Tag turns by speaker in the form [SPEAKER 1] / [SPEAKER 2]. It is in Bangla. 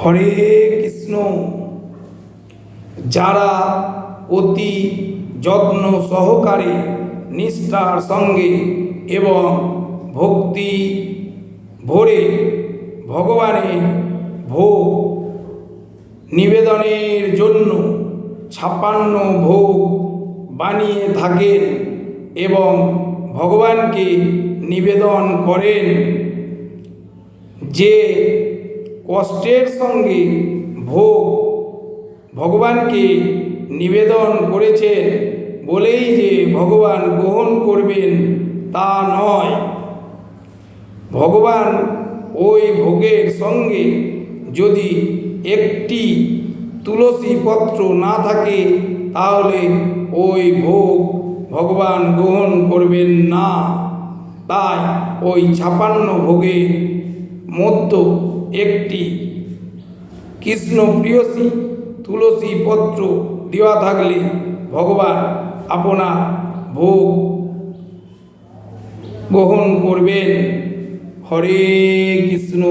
[SPEAKER 1] হরে কৃষ্ণ। যারা অতি যত্ন সহকারে নিষ্ঠার সঙ্গে এবং ভক্তি ভরে ভগবানের ভোগ নিবেদনের জন্য 56 ভোগ বানিয়ে থাকেন এবং ভগবানকে নিবেদন করেন, যে কষ্টের সঙ্গে ভোগ ভগবানকে নিবেদন করেছেন বলেই যে ভগবান গ্রহণ করবেন তা নয়। ভগবান ওই ভোগের সঙ্গে যদি একটি তুলসী পত্র না থাকে তাহলে ওই ভোগ ভগবান গ্রহণ করবেন না। তাই ওই 56 ভোগের মধ্যে একটি কৃষ্ণ প্রিয়সী তুলসী পত্র দেওয়া থাকলে ভগবান আপনার ভোগ গ্রহণ করবেন। হরে কৃষ্ণ।